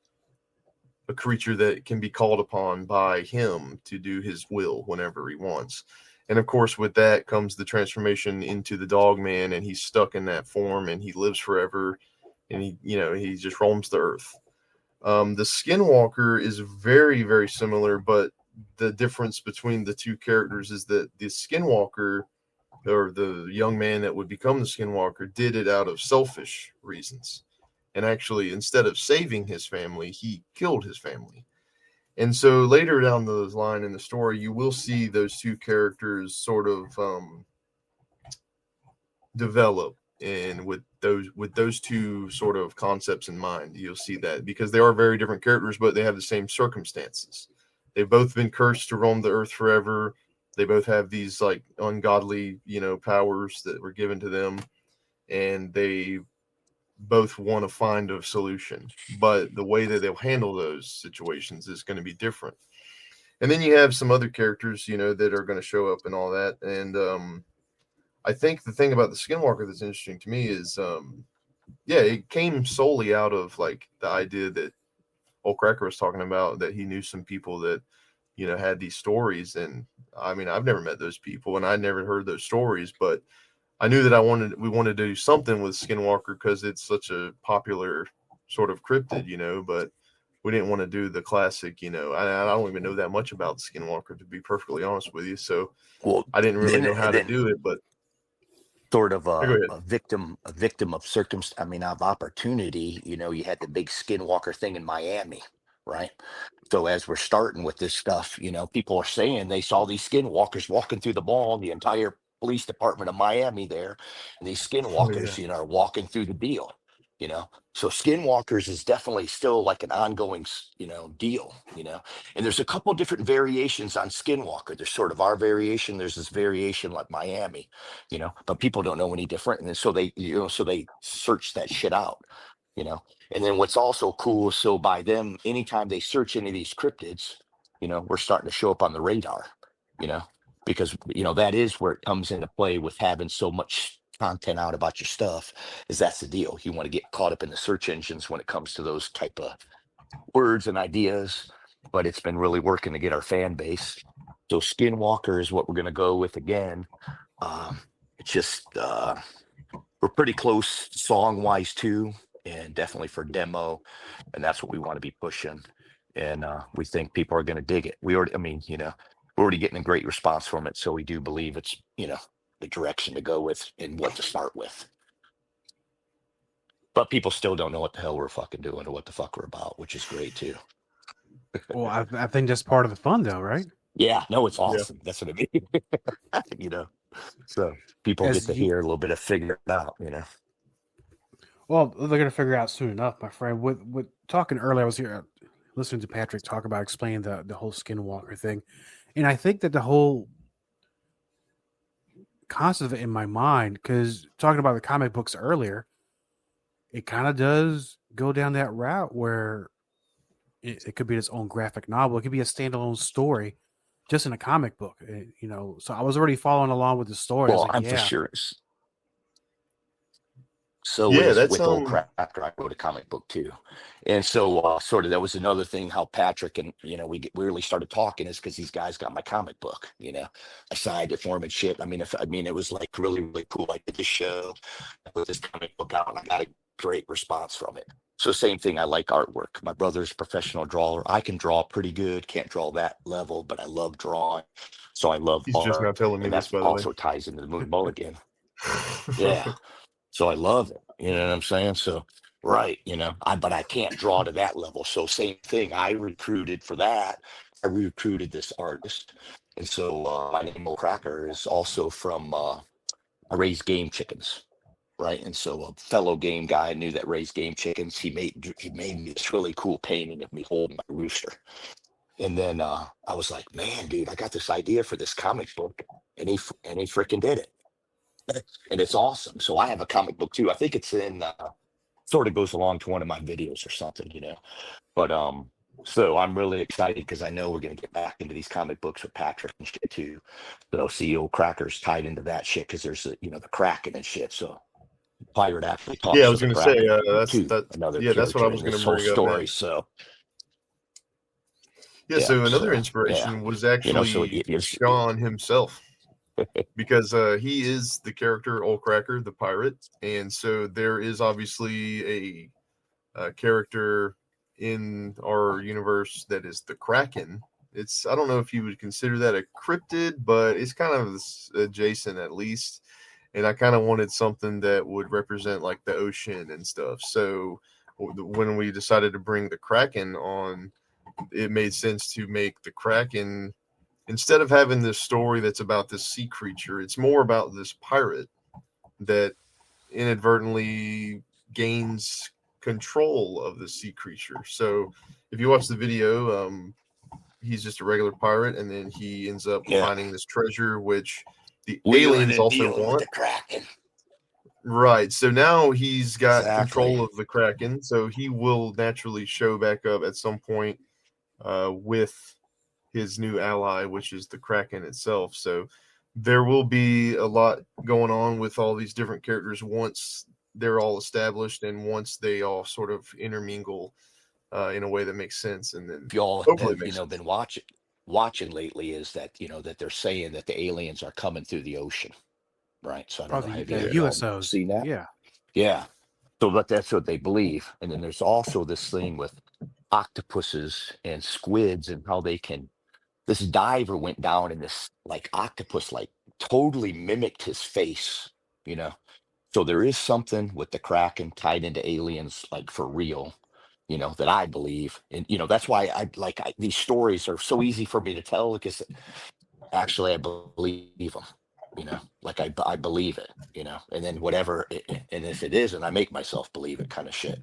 a creature that can be called upon by him to do his will whenever he wants. And of course, with that comes the transformation into the dog man, and he's stuck in that form and he lives forever, and he just roams the earth. The Skinwalker is very, very similar, but the difference between the two characters is that the Skinwalker, or the young man that would become the Skinwalker, did it out of selfish reasons. And actually, instead of saving his family, he killed his family. And so later down the line in the story, you will see those two characters sort of develop, and with those two sort of concepts in mind, you'll see that, because they are very different characters, but they have the same circumstances. They've both been cursed to roam the earth forever. They both have these like ungodly, powers that were given to them, and they both want to find a solution, but the way that they'll handle those situations is going to be different. And then you have some other characters, that are going to show up and all that. And I think the thing about the Skinwalker that's interesting to me is, it came solely out of like the idea that old Cracker was talking about, that he knew some people that, had these stories. And I mean, I've never met those people and I never heard those stories, but I knew that we wanted to do something with Skinwalker because it's such a popular sort of cryptid, but we didn't want to do the classic, I don't even know that much about Skinwalker, to be perfectly honest with you. So I didn't really know how to do it, but sort of a victim of of opportunity. You had the big Skinwalker thing in Miami, right? So as we're starting with this stuff, people are saying they saw these Skinwalkers walking through the mall, the entire police department of Miami there, and these Skinwalkers, are walking through the deal, So Skinwalkers is definitely still like an ongoing, deal, And there's a couple different variations on Skinwalker. There's sort of our variation. There's this variation like Miami, but people don't know any different, and so they, so they search that shit out, And then what's also cool is, so by them, anytime they search any of these cryptids, we're starting to show up on the radar, because that is where it comes into play with having so much content out about your stuff. Is that's the deal. You want to get caught up in the search engines when it comes to those type of words and ideas, but it's been really working to get our fan base. So Skinwalker is what we're going to go with again. It's just we're pretty close song wise too, and definitely for demo, and that's what we want to be pushing. And we think people are going to dig it. We're already getting a great response from it, so we do believe it's the direction to go with and what to start with. But people still don't know what the hell we're fucking doing or what the fuck we're about, which is great too. Well, I think that's part of the fun, though, right? Yeah, no, it's awesome. Yeah. That's what I mean. So people get to hear a little bit of figure it out, Well, they're going to figure it out soon enough, my friend. With talking earlier, I was here listening to Patrick talk about explaining the whole Skinwalker thing, and I think that the whole concept of it in my mind, because talking about the comic books earlier, it kind of does go down that route where it could be its own graphic novel. It could be a standalone story just in a comic book, So I was already following along with the story. Well, I'm for sure. So Yeah, is that's with Old Cracker. I wrote a comic book too, and so sort of that was another thing. How Patrick and we really started talking is because these guys got my comic book. I signed it for him and shit. It was like really really cool. I did the show, I put this comic book out, and I got a great response from it. So same thing. I like artwork. My brother's a professional drawer. I can draw pretty good. Can't draw that level, but I love drawing. So I love he's just now art, telling me and this, that's by the way. also ties into the Moon Mulligan. Yeah. So I love it. You know what I'm saying? So, right, but I can't draw to that level. So same thing. I recruited for that. I recruited this artist. And so my name Old Cracker is also from I raised game chickens. Right. And so a fellow game guy knew that raised game chickens. He made me this really cool painting of me holding my rooster. And then I was like, man, dude, I got this idea for this comic book. And he freaking did it. And it's awesome. So I have a comic book too. I think it's in sort of goes along to one of my videos or something. But so I'm really excited because I know we're gonna get back into these comic books with Patrick and shit too. So see Old Cracker's tied into that shit because there's the Kraken and shit. So Pirate actually Yeah, I talks to was the going to say Kraken that's too, that. another Yeah, that's what I character was in going this to whole bring up story. next. So Yeah, yeah, so another so yeah, inspiration was so actually Sean himself, because he is the character Old Cracker, the pirate, and so there is obviously a character in our universe that is the Kraken. I don't know if you would consider that a cryptid, but it's kind of adjacent at least. And I kind of wanted something that would represent like the ocean and stuff. So when we decided to bring the Kraken on, it made sense to make the Kraken, instead of having this story that's about this sea creature, it's more about this pirate that inadvertently gains control of the sea creature. So if you watch the video, he's just a regular pirate, and then he ends up yeah, finding this treasure, which the wheeling aliens and also dealing with want. the Kraken. Right. So now he's got Exactly. control of the Kraken. So he will naturally show back up at some point with his new ally, which is the Kraken itself. So there will be a lot going on with all these different characters once they're all established and once they all sort of intermingle in a way that makes sense. And then If y'all hopefully have it makes sense. been watching lately, is that that they're saying that the aliens are coming through the ocean, right? So I don't Oh, know, have the you all USOs. seen that? Yeah. Yeah. So, but that's what they believe. And then there's also this thing with octopuses and squids and how they can. This diver went down and this like octopus like totally mimicked his face, you know. So there is something with the Kraken tied into aliens, like for real, that I believe. And that's why these stories are so easy for me to tell because actually I believe them, like I believe it, and then and if it isn't, I make myself believe it, kind of shit.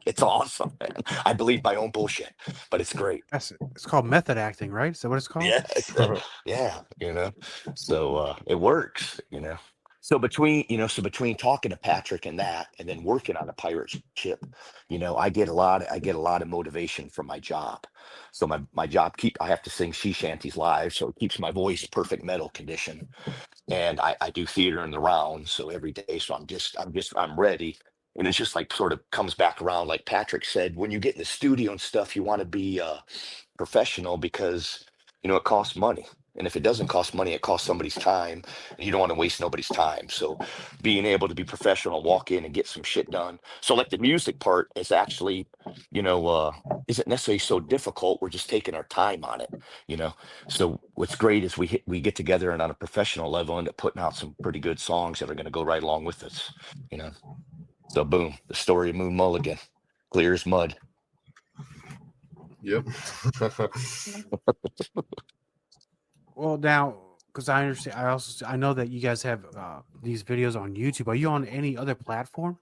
It's awesome, man. I believe my own bullshit, but it's great. It's called method acting, right? Is that what it's called? Yeah, yeah, so it works. So between talking to Patrick and that, and then working on a pirate ship, I get a lot of motivation from my job. So my job I have to sing sea shanties live, so it keeps my voice perfect metal condition. And I do theater in the round, so every day. So I'm ready. And it's just like sort of comes back around, like Patrick said, when you get in the studio and stuff, you want to be professional because it costs money, and if it doesn't cost money, it costs somebody's time, and you don't want to waste nobody's time. So being able to be professional, walk in and get some shit done. So like the music part is actually isn't necessarily so difficult. We're just taking our time on it. So what's great is we get together and on a professional level end up putting out some pretty good songs that are going to go right along with us. So boom, the story of Moon Mulligan, clear as mud. Yep. Well, now, because I understand, I know that you guys have these videos on YouTube. Are you on any other platform?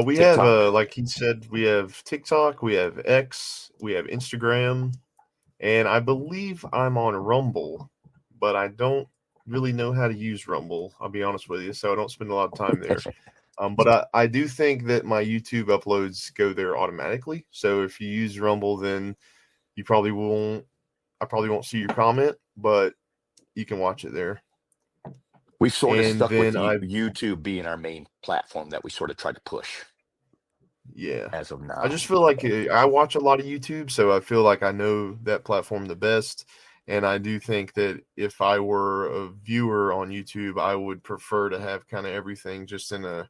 We TikTok. have, like he said, we have TikTok, we have X, we have Instagram, and I believe I'm on Rumble, but I don't really know how to use Rumble. I'll be honest with you, so I don't spend a lot of time there. But I do think that my YouTube uploads go there automatically. So if you use Rumble, then you probably won't. I probably won't see your comment, but you can watch it there. We've sort of And stuck with then I YouTube being our main platform that we sort of try to push yeah. as of I now. just feel like I watch a lot of YouTube, so I feel like I know that platform the best. And I do think that if I were a viewer on YouTube, I would prefer to have kind of everything just in a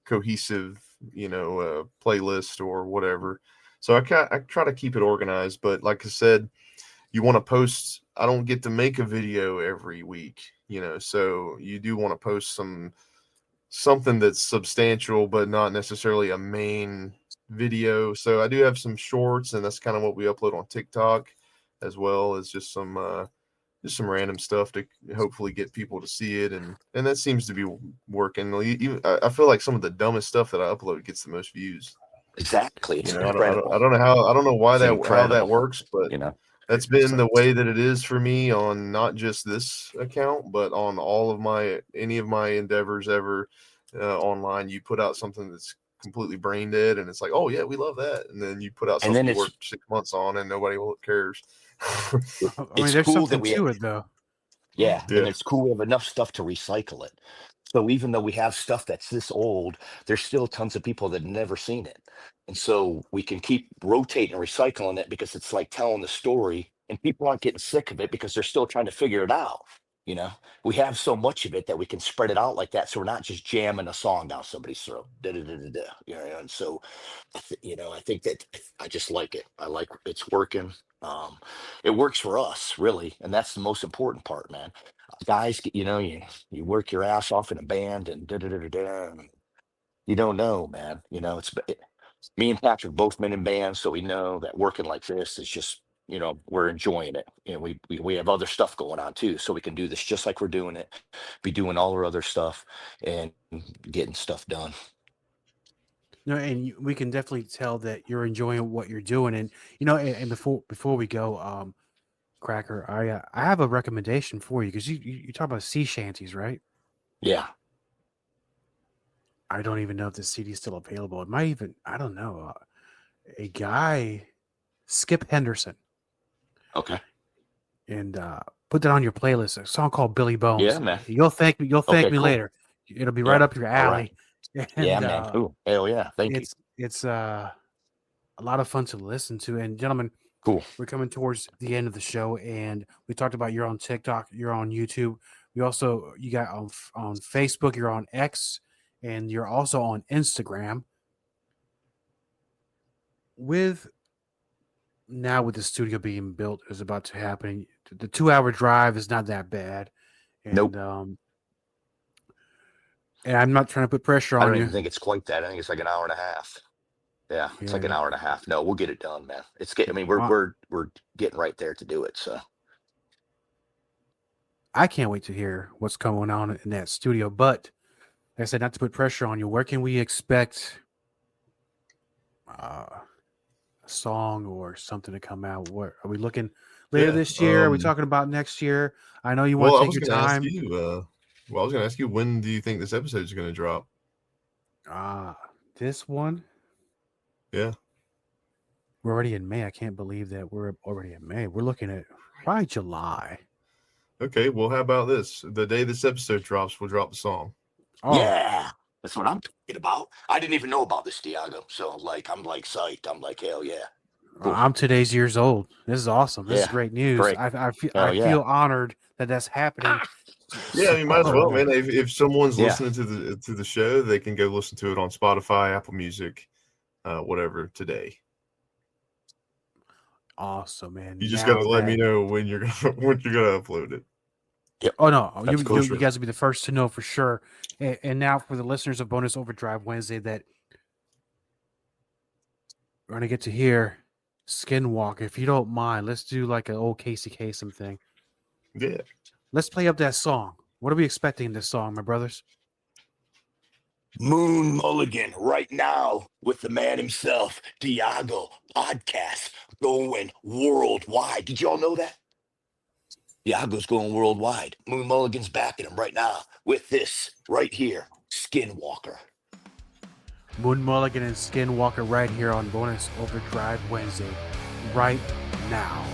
cohesive, playlist or whatever. So I try to keep it organized. But like I said, you want to post. I don't get to make a video every week, so you do want to post something that's substantial, but not necessarily a main video. So I do have some shorts, and that's kind of what we upload on TikTok, as well as just some random stuff to hopefully get people to see it, and that seems to be working. I feel like some of the dumbest stuff that I upload gets the most views. Exactly. It's I incredible. don't know how It's that incredible. works, but that's been the way that it is for me on not just this account, but on all of any of my endeavors ever online. You put out something that's completely brain dead, and it's like, oh yeah, we love that, and then you put out something you worked 6 months on, and nobody cares. I mean, It's there's cool something that to it, though. Yeah, and it's cool we have enough stuff to recycle it. So even though we have stuff that's this old, there's still tons of people that have never seen it. And so we can keep rotating and recycling it because it's like telling the story, and people aren't getting sick of it because they're still trying to figure it out. We have so much of it that we can spread it out like that. So we're not just jamming a song down somebody's throat. Da, da, da, da, da, and so, I think that I just like it. I like it's working. It works for us, really, and that's the most important part, man. Guys, you work your ass off in a band and da da da da da. And you don't know, man. Me and Patrick both been in bands, so we know that working like this is just, we're enjoying it. We have other stuff going on too, so we can do this just like we're doing it, be doing all our other stuff and getting stuff done. And we can definitely tell that you're enjoying what you're doing. And and before we go, Cracker, I have a recommendation for you, because you talk about sea shanties, right? Yeah. I don't even know if this CD is still available. It might even, I don't know. A guy, Skip Henderson. Okay. And put that on your playlist. A song called Billy Bones. Yeah, man. You'll thank me. You'll thank me cool. later. It'll be right up your alley. Right. And, yeah, man. Ooh, hell yeah. Thank you. It's a lot of fun to listen to. And gentlemen, cool. We're coming towards the end of the show, and we talked about you're on TikTok, you're on YouTube. You got on Facebook, you're on X, and you're also on Instagram. With the studio being built is about to happen, the 2-hour drive is not that bad. And, nope. And I'm not trying to put pressure on you. I don't even think it's quite that. I think it's like an hour and a half. Yeah, it's like an hour and a half. No, we'll get it done, man. We're getting right there to do it. So I can't wait to hear what's going on in that studio. But like I said, not to put pressure on you, where can we expect a song or something to come out? What are we looking later this year? Are we talking about next year? I know you want to take your time. I was going to ask you, when do you think this episode is going to drop? This one? Yeah. We're already in May. I can't believe that we're already in May. We're looking at probably July. Okay, well, how about this? The day this episode drops, we'll drop the song. Oh. Yeah, that's what I'm talking about. I didn't even know about this, Diego. So I'm like psyched. I'm like, hell yeah. Cool. I'm today's years old. This is awesome. This is great news. Great. I feel honored that that's happening. Yeah, I mean, might as well, man. If someone's listening to the show, they can go listen to it on Spotify, Apple Music, whatever today. Awesome, man. You just gotta let me know when you're gonna upload it. Yep. Oh no, you guys will be the first to know for sure. And now for the listeners of Bonus Overdrive Wednesday, that we're gonna get to hear Skinwalker. If you don't mind, let's do like an old Casey Kasem thing. Yeah. Let's play up that song. What are we expecting in this song, my brothers? Moon Mulligan right now with the man himself, Diego Podcast, going worldwide. Did y'all know that? Diego's going worldwide. Moon Mulligan's backing him right now with this right here, Skinwalker. Moon Mulligan and Skinwalker right here on Bonus Overdrive Wednesday, right now.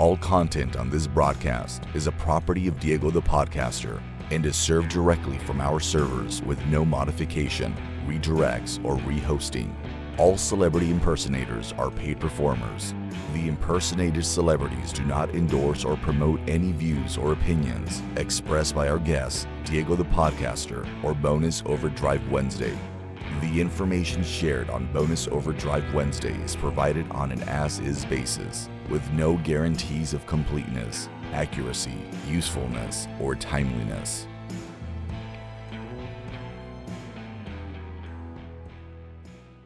All content on this broadcast is a property of Diego the Podcaster and is served directly from our servers with no modification, redirects, or rehosting. All celebrity impersonators are paid performers. The impersonated celebrities do not endorse or promote any views or opinions expressed by our guests, Diego the Podcaster, or Bonus Overdrive Wednesday. The information shared on Bonus Overdrive Wednesday is provided on an as-is basis, with no guarantees of completeness, accuracy, usefulness, or timeliness.